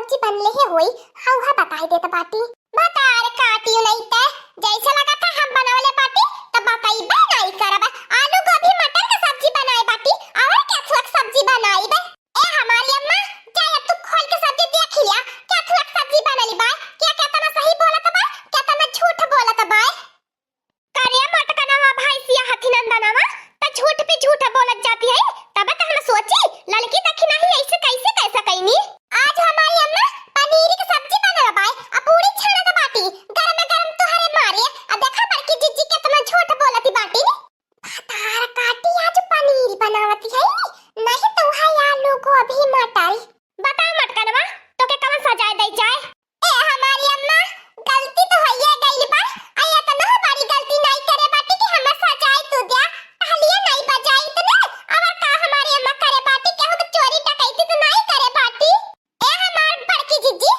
सब्जी बनले है होई हौहा बताई देत बाटी। बता रे काटियो नहीं ते जैसे लगा था हम बनावले बाटी तब बताई बे नहीं करबे। आलू गोभी मटर का सब्जी बनाई बाटी और क्या थुक सब्जी बनाई बे। ए हमारी अम्मा जाए तू खोल के सब्जी देख लिया क्या थुक सब्जी बनली बा। क्या कहता ना सही बोलत बा क्या तना झूठ बोलत बा। करिया मटकनवा भैंसिया हथिनंदनवा त झूठ पे झूठ बोलत जाती है। तब त हम सोची लड़की देखी नहीं ऐसे कैसे कैसा कईनी। आज हमारी अम्मा पनीर की सब्जी बना बाई अब पूरी छाना त बाटी गरम गरम तुहरे मारे अब देखा बड़की जीजी कितना झूठ बोलती बाटी। तार काटी आज पनीर बनावती है नहीं तो है आलू गोभी मटर। बता मटकनवा तो के कवन सजाए दई जाए। ए हमारी अम्मा गलती तो होइए गइल बा आया त ना बड़ी गलती नहीं करे बाटी कि हम सजाए तू दिया पहलिए नहीं बजाई त ना और का हमारी अम्मा करे बाटी केहू के चोरी डकैती तो नहीं करे बाटी। ए हमार बड़की जीजी